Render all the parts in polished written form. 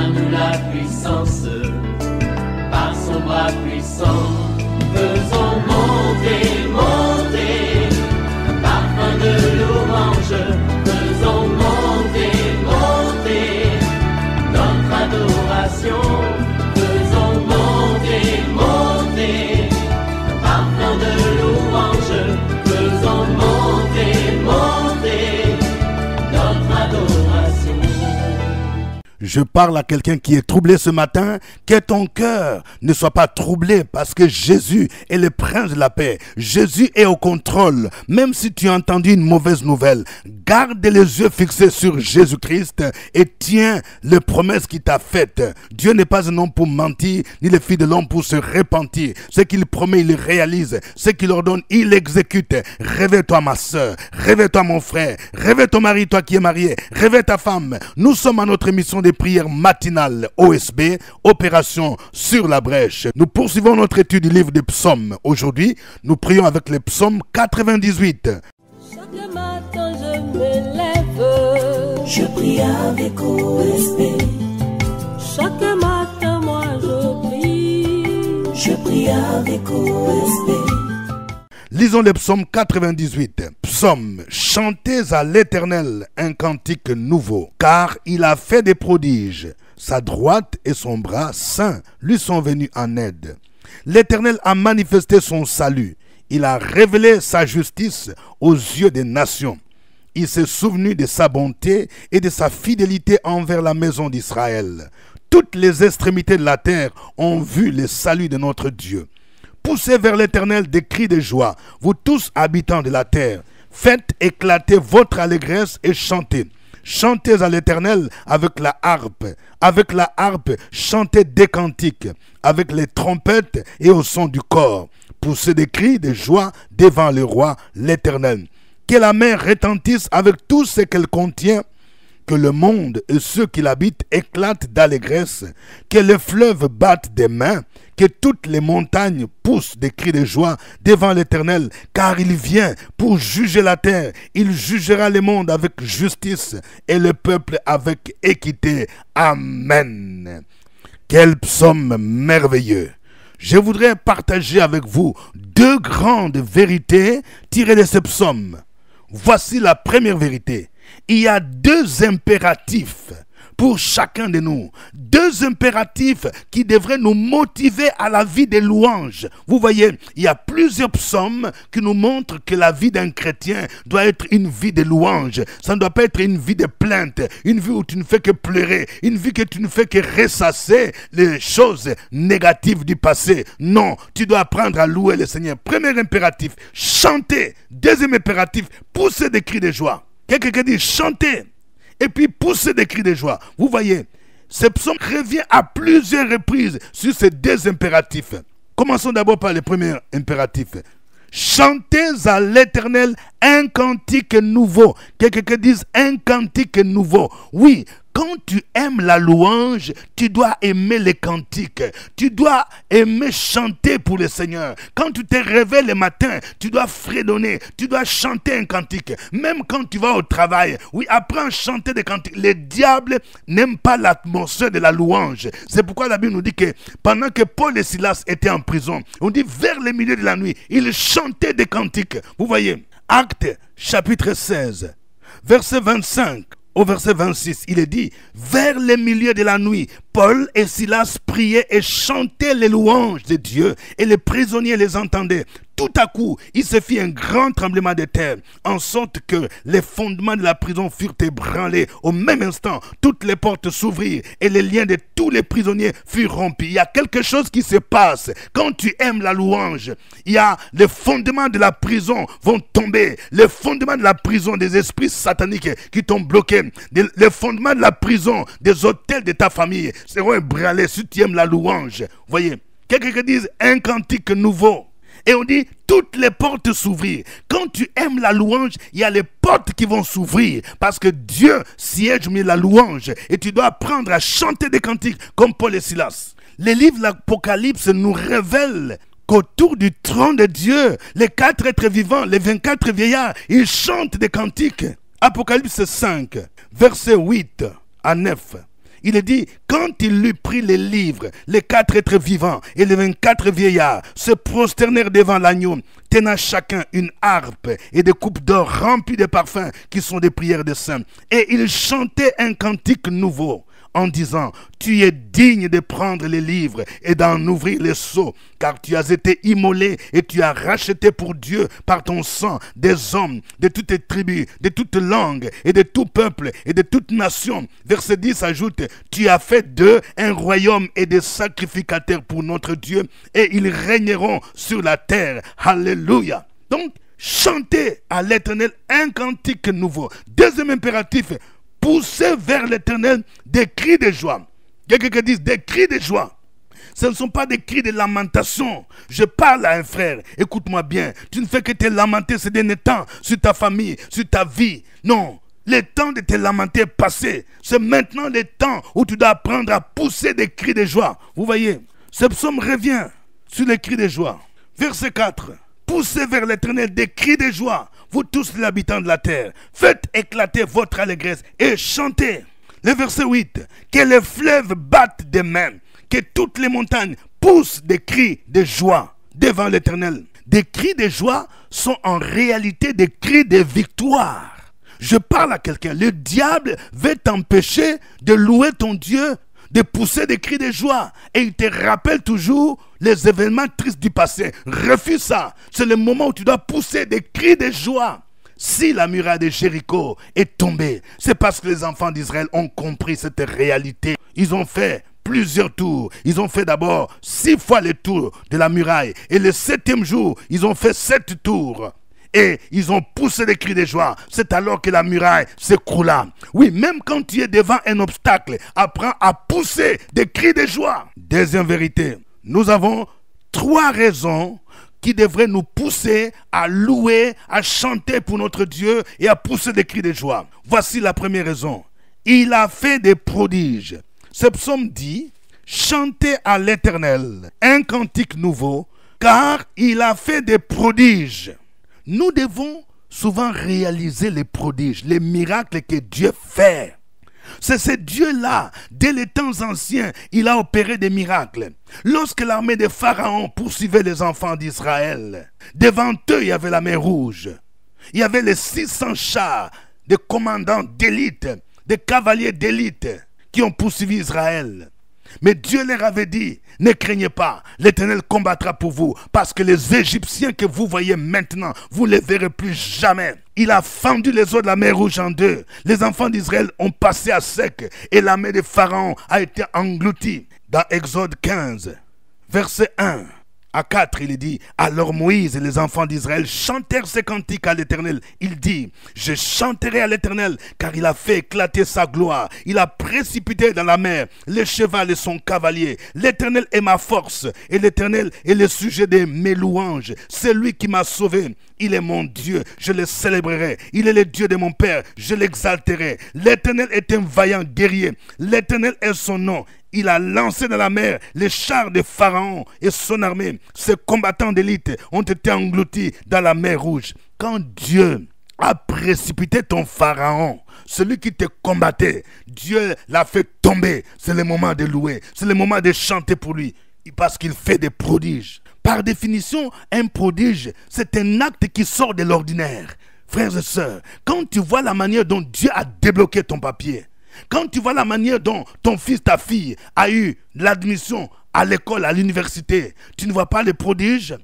donne-nous la puissance, par son bras puissant, faisons monter, monter, parfum de louange, faisons monter, monter, notre adoration, faisons monter, monter, parfum de louange, faisons monter, monter, notre adoration. Je parle à quelqu'un qui est troublé ce matin, que ton cœur ne soit pas troublé parce que Jésus est le prince de la paix. Jésus est au contrôle. Même si tu as entendu une mauvaise nouvelle, garde les yeux fixés sur Jésus-Christ et tiens les promesses qu'il t'a faites. Dieu n'est pas un homme pour mentir, ni le fils de l'homme pour se repentir. Ce qu'il promet, il réalise. Ce qu'il ordonne, il exécute. Réveille-toi ma soeur, réveille-toi mon frère, réveille ton mari, toi qui es marié, réveille ta femme. Nous sommes à notre émission des prières matinales OSB, Opération sur la brèche. Nous poursuivons notre étude du livre des psaumes. Aujourd'hui, nous prions avec le psaume 98. Chaque matin je me lève, je prie avec OSB. Chaque matin moi je prie avec OSB. Lisons le psaume 98. Psaume, chantez à l'Éternel un cantique nouveau, car il a fait des prodiges. Sa droite et son bras saint lui sont venus en aide. L'Éternel a manifesté son salut. Il a révélé sa justice aux yeux des nations. Il s'est souvenu de sa bonté et de sa fidélité envers la maison d'Israël. Toutes les extrémités de la terre ont vu le salut de notre Dieu. Poussez vers l'Éternel des cris de joie, vous tous habitants de la terre. Faites éclater votre allégresse et chantez. Chantez à l'Éternel avec la harpe. Avec la harpe, chantez des cantiques. Avec les trompettes et au son du corps. Poussez des cris de joie devant le roi, l'Éternel. Que la mer retentisse avec tout ce qu'elle contient. Que le monde et ceux qui l'habitent éclatent d'allégresse, que les fleuves battent des mains, que toutes les montagnes poussent des cris de joie devant l'Éternel, car il vient pour juger la terre. Il jugera le monde avec justice et le peuple avec équité. Amen. Quel psaume merveilleux! Je voudrais partager avec vous deux grandes vérités tirées de ce psaume. Voici la première vérité. Il y a deux impératifs pour chacun de nous. Deux impératifs qui devraient nous motiver à la vie de louange. Vous voyez, il y a plusieurs psaumes qui nous montrent que la vie d'un chrétien doit être une vie de louange. Ça ne doit pas être une vie de plainte, une vie où tu ne fais que pleurer, une vie que tu ne fais que ressasser les choses négatives du passé. Non, tu dois apprendre à louer le Seigneur. Premier impératif, chanter. Deuxième impératif, pousser des cris de joie. Quelqu'un dit chanter et puis pousser des cris de joie. Vous voyez, ce psaume revient à plusieurs reprises sur ces deux impératifs. Commençons d'abord par le premier impératif. Chantez à l'Éternel un cantique nouveau. Quelqu'un dit un cantique nouveau. Oui, quand tu aimes la louange, tu dois aimer les cantiques. Tu dois aimer chanter pour le Seigneur. Quand tu te réveilles le matin, tu dois fredonner. Tu dois chanter un cantique. Même quand tu vas au travail, oui, apprends à chanter des cantiques. Le diable n'aime pas l'atmosphère de la louange. C'est pourquoi la Bible nous dit que pendant que Paul et Silas étaient en prison, on dit vers le milieu de la nuit, ils chantaient des cantiques. Vous voyez, Actes chapitre 16, verset 25. Au verset 26, il est dit, vers le milieu de la nuit, Paul et Silas priaient et chantaient les louanges de Dieu et les prisonniers les entendaient. Tout à coup, il se fit un grand tremblement de terre, en sorte que les fondements de la prison furent ébranlés. Au même instant, toutes les portes s'ouvrirent et les liens de tous les prisonniers furent rompus. Il y a quelque chose qui se passe. Quand tu aimes la louange, il y a les fondements de la prison vont tomber. Les fondements de la prison des esprits sataniques qui t'ont bloqué. Les fondements de la prison des hôtels de ta famille seront ébranlés si tu aimes la louange. Voyez, quelqu'un dit un cantique nouveau. Et on dit, toutes les portes s'ouvrirent. Quand tu aimes la louange, il y a les portes qui vont s'ouvrir. Parce que Dieu siège au milieu de la louange. Et tu dois apprendre à chanter des cantiques comme Paul et Silas. Les livres de l'Apocalypse nous révèlent qu'autour du trône de Dieu, les 4 êtres vivants, les 24 vieillards, ils chantent des cantiques. Apocalypse 5, verset 8 à 9. Il est dit, quand il eut pris les livres, les 4 êtres vivants et les 24 vieillards se prosternèrent devant l'agneau, tenant chacun une harpe et des coupes d'or remplies de parfums qui sont des prières des saints. Et ils chantaient un cantique nouveau en disant, tu es digne de prendre les livres et d'en ouvrir les sceaux, car tu as été immolé et tu as racheté pour Dieu par ton sang des hommes de toutes les tribus, de toutes langues et de tout peuple et de toute nation. Verset 10 ajoute, tu as fait d'eux un royaume et des sacrificateurs pour notre Dieu et ils régneront sur la terre. Alléluia. Donc, chantez à l'Éternel un cantique nouveau. Deuxième impératif, poussez vers l'Éternel des cris de joie. Quelqu'un dit des cris de joie. Ce ne sont pas des cris de lamentation. Je parle à un frère. Écoute-moi bien. Tu ne fais que te lamenter ces derniers temps sur ta famille, sur ta vie. Non. Le temps de te lamenter est passé. C'est maintenant le temps où tu dois apprendre à pousser des cris de joie. Vous voyez, ce psaume revient sur les cris de joie. Verset 4. Poussez vers l'Éternel des cris de joie, vous tous les habitants de la terre. Faites éclater votre allégresse et chantez. Le verset 8. Que les fleuves battent des mains, que toutes les montagnes poussent des cris de joie devant l'Éternel. Des cris de joie sont en réalité des cris de victoire. Je parle à quelqu'un. Le diable veut t'empêcher de louer ton Dieu, de pousser des cris de joie. Et il te rappelle toujours les événements tristes du passé. Refuse ça. C'est le moment où tu dois pousser des cris de joie. Si la muraille de Jéricho est tombée, c'est parce que les enfants d'Israël ont compris cette réalité. Ils ont fait plusieurs tours. Ils ont fait d'abord 6 fois le tour de la muraille. Et le 7e jour, ils ont fait 7 tours. Et ils ont poussé des cris de joie. C'est alors que la muraille s'écroula. Oui, même quand tu es devant un obstacle, apprends à pousser des cris de joie. Deuxième vérité, nous avons 3 raisons qui devraient nous pousser à louer, à chanter pour notre Dieu et à pousser des cris de joie. Voici la première raison. Il a fait des prodiges. Ce psaume dit, chantez à l'Éternel un cantique nouveau, car il a fait des prodiges. Nous devons souvent réaliser les prodiges, les miracles que Dieu fait. C'est ce Dieu-là, dès les temps anciens, il a opéré des miracles. Lorsque l'armée de Pharaon poursuivait les enfants d'Israël, devant eux, il y avait la mer Rouge. Il y avait les 600 chars, des commandants d'élite, des cavaliers d'élite qui ont poursuivi Israël. Mais Dieu leur avait dit, ne craignez pas, l'Éternel combattra pour vous, parce que les Égyptiens que vous voyez maintenant, vous ne les verrez plus jamais. Il a fendu les eaux de la mer Rouge en deux. Les enfants d'Israël ont passé à sec et l'armée de Pharaon a été engloutie. Dans Exode 15, verset 1 à 4, il est dit, alors Moïse et les enfants d'Israël chantèrent ce cantique à l'Éternel. Il dit, je chanterai à l'Éternel, car il a fait éclater sa gloire. Il a précipité dans la mer le cheval et son cavalier. L'Éternel est ma force, et l'Éternel est le sujet de mes louanges. C'est lui qui m'a sauvé. Il est mon Dieu, je le célébrerai. Il est le Dieu de mon Père, je l'exalterai. L'Éternel est un vaillant guerrier. L'Éternel est son nom. Il a lancé dans la mer les chars de Pharaon et son armée. Ses combattants d'élite ont été engloutis dans la mer Rouge. Quand Dieu a précipité ton Pharaon, celui qui te combattait, Dieu l'a fait tomber. C'est le moment de louer, c'est le moment de chanter pour lui, parce qu'il fait des prodiges. Par définition, un prodige, c'est un acte qui sort de l'ordinaire. Frères et sœurs, quand tu vois la manière dont Dieu a débloqué ton papier, quand tu vois la manière dont ton fils, ta fille a eu l'admission à l'école, à l'université, tu ne vois pas les prodiges?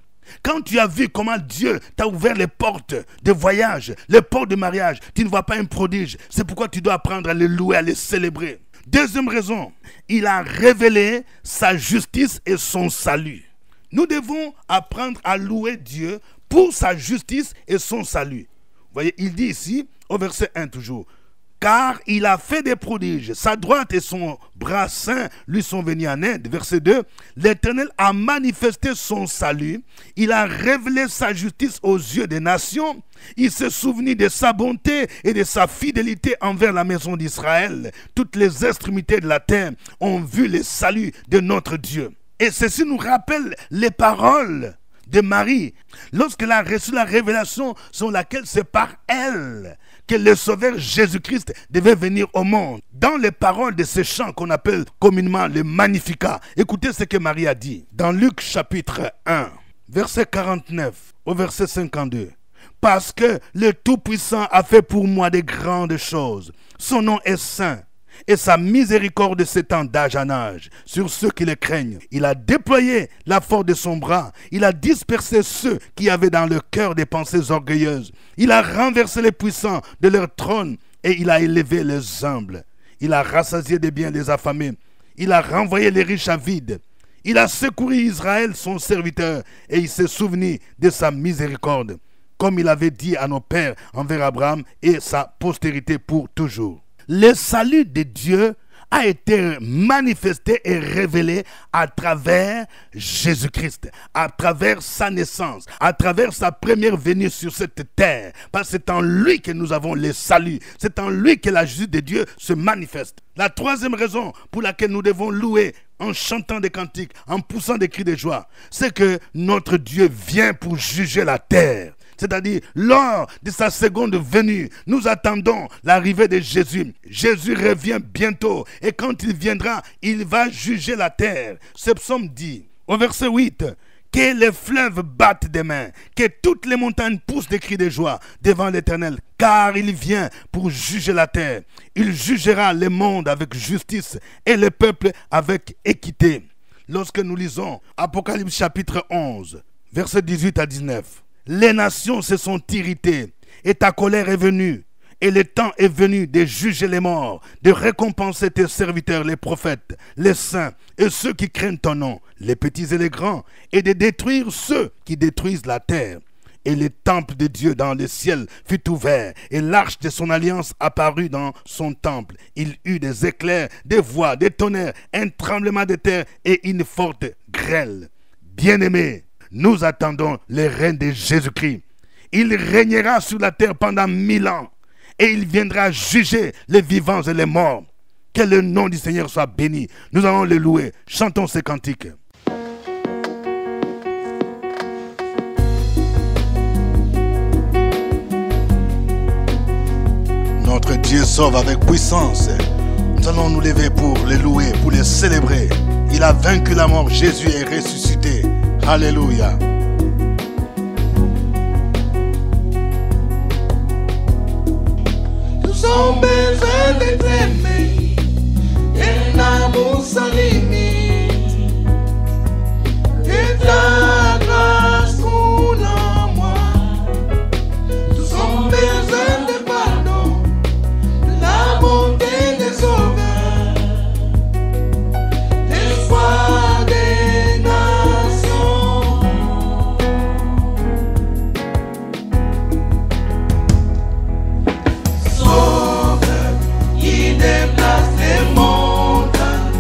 Quand tu as vu comment Dieu t'a ouvert les portes de voyage, les portes de mariage, tu ne vois pas un prodige. C'est pourquoi tu dois apprendre à les louer, à les célébrer. Deuxième raison, il a révélé sa justice et son salut. Nous devons apprendre à louer Dieu pour sa justice et son salut. Vous voyez, il dit ici, au verset 1 toujours, car il a fait des prodiges. Sa droite et son bras saint lui sont venus en aide. Verset 2. L'Éternel a manifesté son salut. Il a révélé sa justice aux yeux des nations. Il s'est souvenu de sa bonté et de sa fidélité envers la maison d'Israël. Toutes les extrémités de la terre ont vu le salut de notre Dieu. Et ceci nous rappelle les paroles de Marie, lorsqu'elle a reçu la révélation sur laquelle c'est par elle que le Sauveur Jésus-Christ devait venir au monde. Dans les paroles de ce chant qu'on appelle communément le Magnificat, écoutez ce que Marie a dit dans Luc chapitre 1, verset 49 au verset 52. Parce que le Tout-Puissant a fait pour moi de grandes choses. Son nom est saint. Et sa miséricorde s'étend d'âge en âge sur ceux qui le craignent. Il a déployé la force de son bras. Il a dispersé ceux qui avaient dans leur cœur des pensées orgueilleuses. Il a renversé les puissants de leur trône et il a élevé les humbles. Il a rassasié des biens les affamés. Il a renvoyé les riches à vide. Il a secouru Israël, son serviteur, et il s'est souvenu de sa miséricorde, comme il avait dit à nos pères envers Abraham et sa postérité pour toujours. Le salut de Dieu a été manifesté et révélé à travers Jésus-Christ, à travers sa naissance, à travers sa première venue sur cette terre. Parce que c'est en lui que nous avons le salut. C'est en lui que la justice de Dieu se manifeste. La troisième raison pour laquelle nous devons louer en chantant des cantiques, en poussant des cris de joie, c'est que notre Dieu vient pour juger la terre. C'est-à-dire, lors de sa seconde venue, nous attendons l'arrivée de Jésus. Jésus revient bientôt et quand il viendra, il va juger la terre. Ce psaume dit, au verset 8, que les fleuves battent des mains, que toutes les montagnes poussent des cris de joie devant l'Éternel, car il vient pour juger la terre. Il jugera le monde avec justice et le peuple avec équité. Lorsque nous lisons Apocalypse chapitre 11, versets 18 à 19, les nations se sont irritées et ta colère est venue. Et le temps est venu de juger les morts, de récompenser tes serviteurs, les prophètes, les saints et ceux qui craignent ton nom, les petits et les grands, et de détruire ceux qui détruisent la terre. Et le temple de Dieu dans le ciel fut ouvert, et l'arche de son alliance apparut dans son temple. Il eut des éclairs, des voix, des tonnerres, un tremblement de terre et une forte grêle. Bien-aimés, nous attendons le règne de Jésus-Christ. Il régnera sur la terre pendant 1000 ans. Et il viendra juger les vivants et les morts. Que le nom du Seigneur soit béni. Nous allons le louer. Chantons ces cantiques. Notre Dieu sauve avec puissance. Nous allons nous lever pour le louer, pour le célébrer. Il a vaincu la mort. Jésus est ressuscité. Alléluia. Nous avons besoin d'être aimés, un amour sans limite, de ta grâce qu'on a moi. Nous avons besoin de pardon, de la bonté des sauveurs, l'espoir des nations. Sauveur, il déplace les montagnes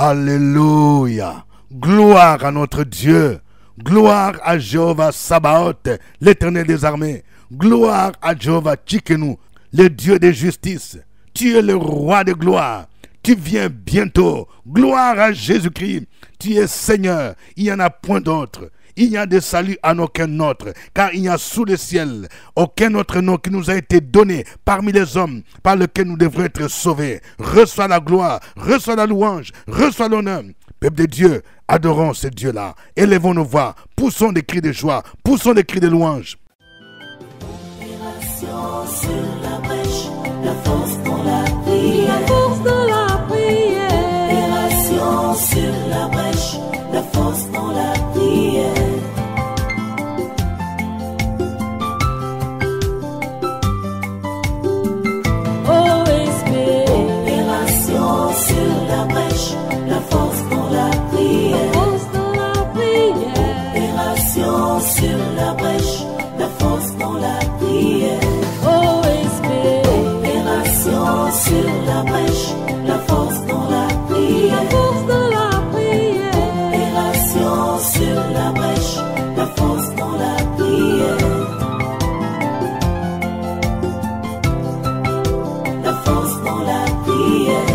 Alléluia. Gloire à notre Dieu. Gloire à Jéhovah Sabaoth, l'Éternel des armées. Gloire à Jéhovah Tsidkenu, le Dieu de justice. Tu es le roi de gloire. Tu viens bientôt. Gloire à Jésus-Christ. Tu es Seigneur. Il n'y en a point d'autre. Il n'y a de salut en aucun autre, car il n'y a sous le ciel aucun autre nom qui nous a été donné parmi les hommes par lequel nous devons être sauvés. Reçois la gloire, reçois la louange, reçois l'honneur. Peuple de Dieu, adorons ce Dieu-là. Élevons nos voix, poussons des cris de joie, poussons des cris de louange. Opération sur la brèche, la force dans la prière. La force dans la prière. Opération sur la brèche, la force dans la prière. OSB. Opération sur la brèche, la force dans la prière. La force dans la prière. Opération sur la brèche, la force dans la prière. OSB. Opération sur la brèche, la force dans la prière. La force dans la prière. Opération sur la brèche, la force dans la prière. La force dans la prière.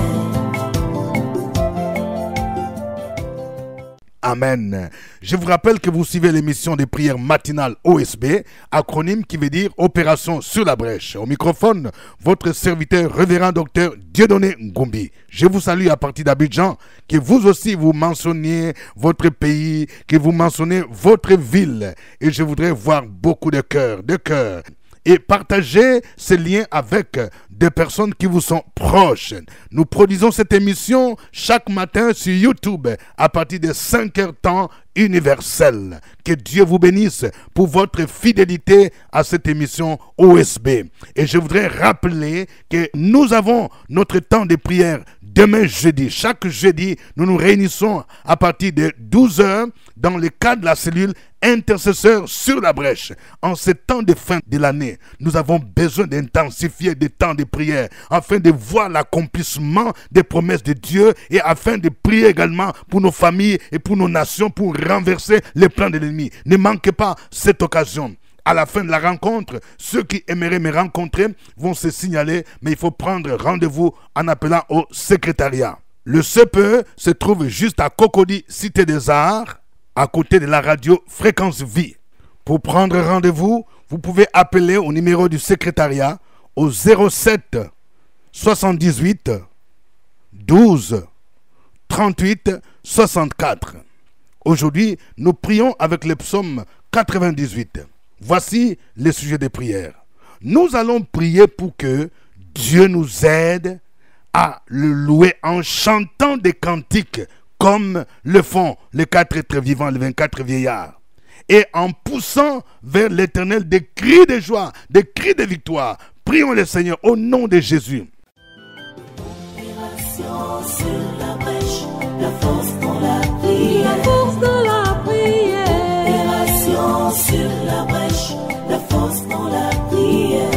Amen. Je vous rappelle que vous suivez l'émission des prières matinales OSB, acronyme qui veut dire Opération sur la brèche. Au microphone, votre serviteur révérend docteur Dieudonné Ngombi. Je vous salue à partir d'Abidjan, que vous aussi vous mentionniez votre pays, que vous mentionnez votre ville. Et je voudrais voir beaucoup de cœurs, et partager ces liens avec des personnes qui vous sont proches. Nous produisons cette émission chaque matin sur YouTube à partir de 5h temps universel. Que Dieu vous bénisse pour votre fidélité à cette émission OSB. Et je voudrais rappeler que nous avons notre temps de prière demain jeudi. Chaque jeudi, nous nous réunissons à partir de 12h dans le cadre de la cellule intercesseur sur la brèche. En ce temps de fin de l'année, nous avons besoin d'intensifier des temps de prière afin de voir l'accomplissement des promesses de Dieu et afin de prier également pour nos familles et pour nos nations pour renverser les plans de l'ennemi. Ne manquez pas cette occasion. À la fin de la rencontre, ceux qui aimeraient me rencontrer vont se signaler, mais il faut prendre rendez-vous en appelant au secrétariat. Le CPE se trouve juste à Cocody, Cité des Arts, à côté de la radio Fréquence Vie. Pour prendre rendez-vous, vous pouvez appeler au numéro du secrétariat au 07 78 12 38 64. Aujourd'hui, nous prions avec le psaume 98. Voici le sujet des prières. Nous allons prier pour que Dieu nous aide à le louer en chantant des cantiques comme le font les 4 êtres vivants, les 24 vieillards. Et en poussant vers l'Éternel des cris de joie, des cris de victoire. Prions le Seigneur au nom de Jésus. Opération sur la brèche, la force dans la prière. La force dans la prière. Opération sur la brèche, la force dans la prière.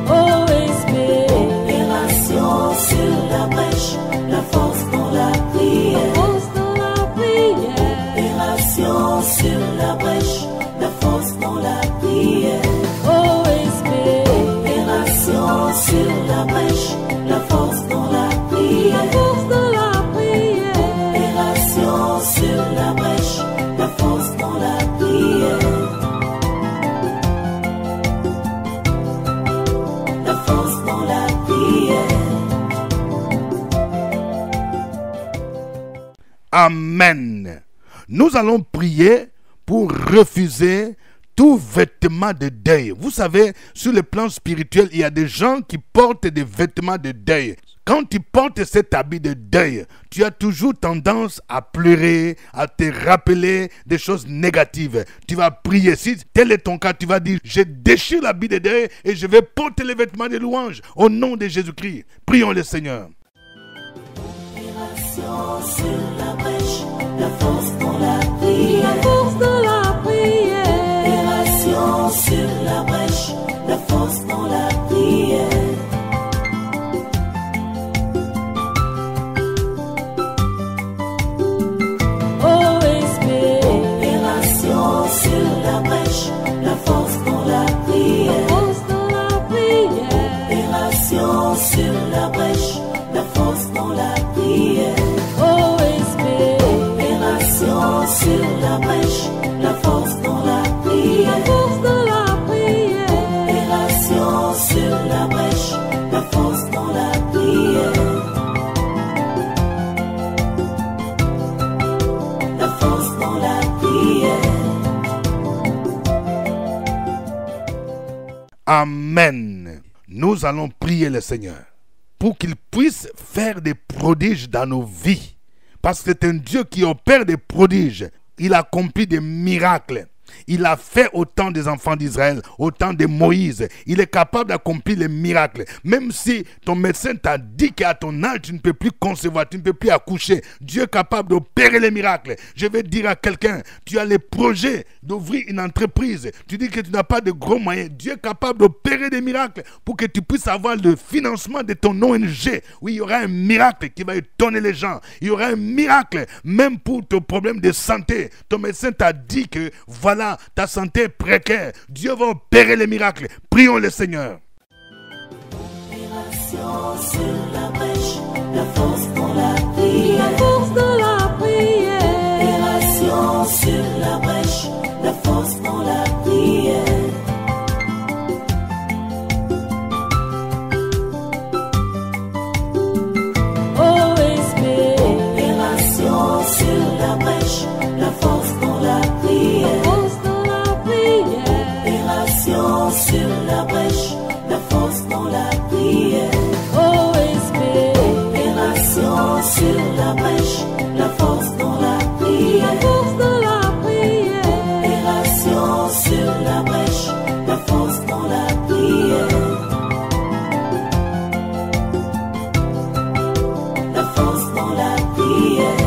OSB. Opération sur la brèche, la force dans la prière. La force dans la prière. Opération sur la brèche, la force dans la prière. OSB. Opération sur la brèche, la force dans la prière. La force dans la prière. Opération sur la brèche, la force dans la prière. Amen. Nous allons prier pour refuser tout vêtement de deuil. Vous savez, sur le plan spirituel, il y a des gens qui portent des vêtements de deuil. Quand tu portes cet habit de deuil, tu as toujours tendance à pleurer, à te rappeler des choses négatives. Tu vas prier. Si tel est ton cas, tu vas dire, je déchire l'habit de deuil et je vais porter les vêtements de louange au nom de Jésus-Christ. Prions le Seigneur. Sur la brèche, la force dans la prière. La force dans la prière. Opération sur la brèche, la force dans la prière. OSP. Opération sur la brèche, la force dans la prière. La force dans la prière. Opération sur la brèche, la force dans la prière. Sur la brèche, la force dans la prière. La force dans la prière. Opération sur la brèche, la force dans la prière. La force dans la prière. Amen. Nous allons prier le Seigneur pour qu'il puisse faire des prodiges dans nos vies. Parce que c'est un Dieu qui opère des prodiges. Il accomplit des miracles. Il a fait au temps des enfants d'Israël, au temps de Moïse. Il est capable d'accomplir les miracles. Même si ton médecin t'a dit qu'à ton âge, tu ne peux plus concevoir, tu ne peux plus accoucher. Dieu est capable d'opérer les miracles. Je vais dire à quelqu'un, tu as les projets d'ouvrir une entreprise. Tu dis que tu n'as pas de gros moyens. Dieu est capable d'opérer des miracles pour que tu puisses avoir le financement de ton ONG. Oui, il y aura un miracle qui va étonner les gens. Il y aura un miracle même pour ton problème de santé. Ton médecin t'a dit que voilà, ta santé est précaire. Dieu va opérer les miracles. Prions le Seigneur. Opération sur la brèche, la force dans la prière. La force dans la prière. Opération sur la brèche, la force dans la prière. OSP. Opération sur la brèche, la force dans la prière. Sur la brèche, la force dans la prière. OSP. Opération sur la brèche, la force dans la prière. La force dans la prière. Opération sur la brèche, la force dans la prière. La force dans la prière.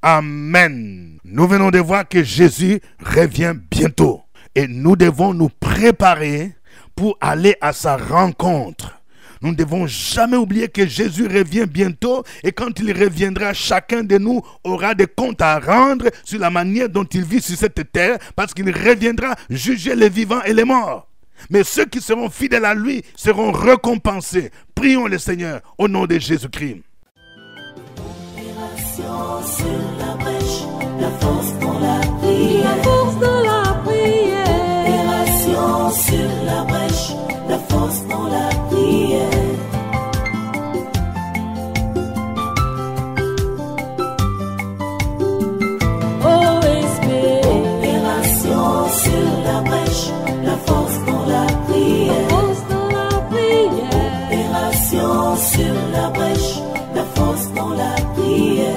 Amen. Nous venons de voir que Jésus revient bientôt et nous devons nous préparer pour aller à sa rencontre. Nous ne devons jamais oublier que Jésus revient bientôt et quand il reviendra, chacun de nous aura des comptes à rendre sur la manière dont il vit sur cette terre parce qu'il reviendra juger les vivants et les morts. Mais ceux qui seront fidèles à lui seront récompensés. Prions le Seigneur au nom de Jésus-Christ. Sur la brèche, la force dans la prière. La force dans la prière. Opération sur la brèche, la force dans la prière. OSP. Opération sur la brèche, la force dans la prière. La force dans la prière. Opération sur la brèche, la force dans la prière.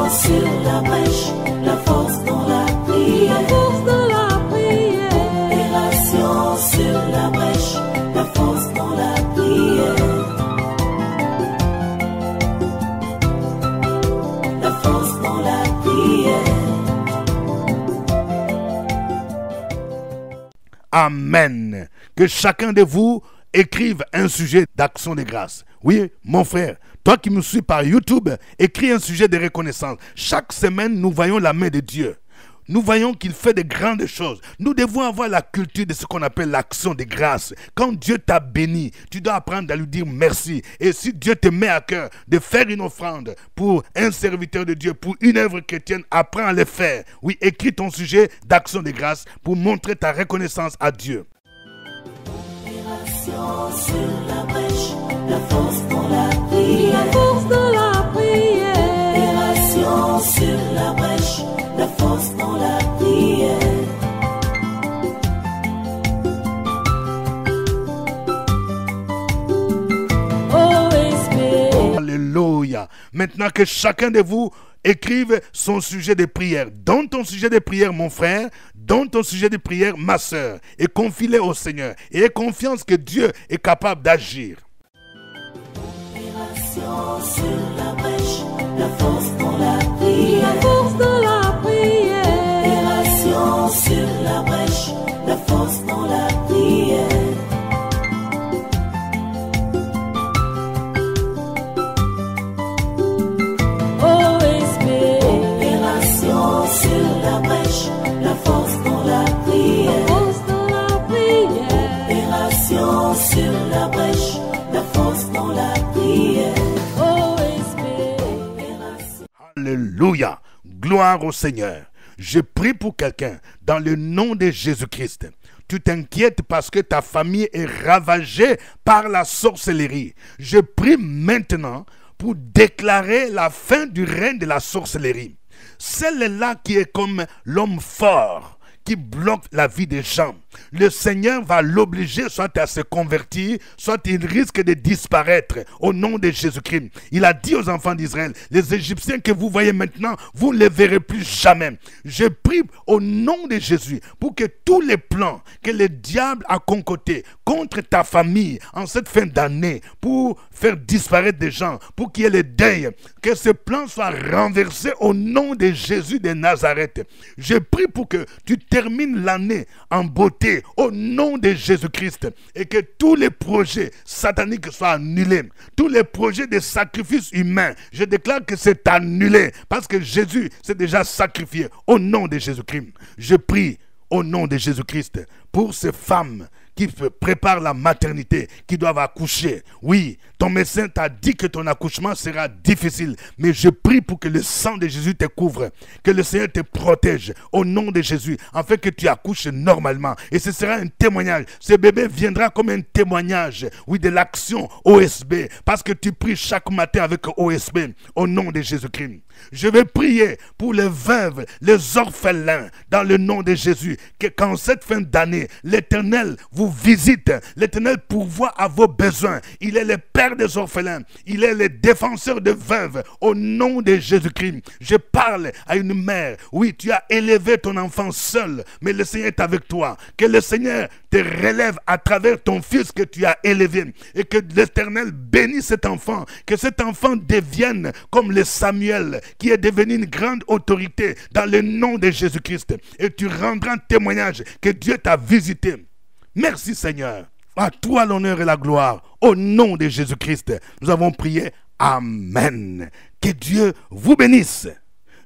Sur la brèche, la force dans la prière. La force dans la prière. Opération sur la brèche, la force dans la prière. La force dans la prière. Amen. Que chacun de vous écrive un sujet d'action de grâce. Oui, mon frère, toi qui me suis par YouTube, écris un sujet de reconnaissance. Chaque semaine, nous voyons la main de Dieu. Nous voyons qu'il fait de grandes choses. Nous devons avoir la culture de ce qu'on appelle l'action de grâce. Quand Dieu t'a béni, tu dois apprendre à lui dire merci. Et si Dieu te met à cœur de faire une offrande pour un serviteur de Dieu, pour une œuvre chrétienne, apprends à le faire. Oui, écris ton sujet d'action de grâce pour montrer ta reconnaissance à Dieu. Sur la force dans la prière. La force dans la prière. Opération sur la brèche. La force dans la prière. OSB. Alléluia. Maintenant que chacun de vous écrive son sujet de prière. Dans ton sujet de prière, mon frère, dans ton sujet de prière, ma soeur, et confie-le au Seigneur. Et aie confiance que Dieu est capable d'agir. Opération sur la brèche, la force dans la prière. La force dans la prière. Opération sur la brèche, la force dans la prière. Sur la brèche, la force dans la prière. Force dans la prière. Opération sur la brèche, la force dans la prière. OSB. Alléluia. Gloire au Seigneur. Je prie pour quelqu'un dans le nom de Jésus-Christ. Tu t'inquiètes parce que ta famille est ravagée par la sorcellerie. Je prie maintenant pour déclarer la fin du règne de la sorcellerie. Celle-là qui est comme l'homme fort, qui bloque la vie des gens. Le Seigneur va l'obliger soit à se convertir, soit il risque de disparaître au nom de Jésus-Christ. Il a dit aux enfants d'Israël, les Égyptiens que vous voyez maintenant, vous ne les verrez plus jamais. Je prie au nom de Jésus pour que tous les plans que le diable a concoctés contre ta famille en cette fin d'année, pour faire disparaître des gens, pour qu'il y ait le deuil, que ce plan soit renversé au nom de Jésus de Nazareth. Je prie pour que tu termines l'année en beauté au nom de Jésus-Christ et que tous les projets sataniques soient annulés. Tous les projets de sacrifice humain, je déclare que c'est annulé parce que Jésus s'est déjà sacrifié au nom de Jésus-Christ. Je prie au nom de Jésus-Christ pour ces femmes qui préparent la maternité, qui doivent accoucher. Oui, ton médecin t'a dit que ton accouchement sera difficile, mais je prie pour que le sang de Jésus te couvre, que le Seigneur te protège au nom de Jésus, afin que tu accouches normalement. Et ce sera un témoignage. Ce bébé viendra comme un témoignage, oui, de l'action OSB, parce que tu pries chaque matin avec OSB au nom de Jésus-Christ. Je vais prier pour les veuves, les orphelins, dans le nom de Jésus, que qu'en cette fin d'année, l'Éternel vous visite, l'Éternel pourvoit à vos besoins. Il est le Père des orphelins, il est le défenseur de veuves, au nom de Jésus-Christ. Je parle à une mère, oui, tu as élevé ton enfant seul, mais le Seigneur est avec toi. Que le Seigneur te relève à travers ton fils que tu as élevé, et que l'Éternel bénisse cet enfant, que cet enfant devienne comme le Samuel, qui est devenu une grande autorité dans le nom de Jésus-Christ. Et tu rendras témoignage que Dieu t'a visité. Merci Seigneur. À toi l'honneur et la gloire. Au nom de Jésus-Christ, nous avons prié. Amen. Que Dieu vous bénisse.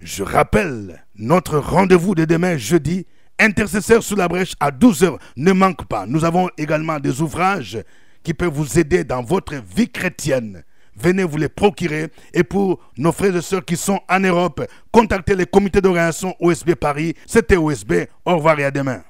Je rappelle notre rendez-vous de demain jeudi. Intercesseur sous la brèche à 12h. Ne manque pas. Nous avons également des ouvrages qui peuvent vous aider dans votre vie chrétienne. Venez vous les procurer. Et pour nos frères et sœurs qui sont en Europe, contactez les comités d'organisation OSB Paris. C'était OSB. Au revoir et à demain.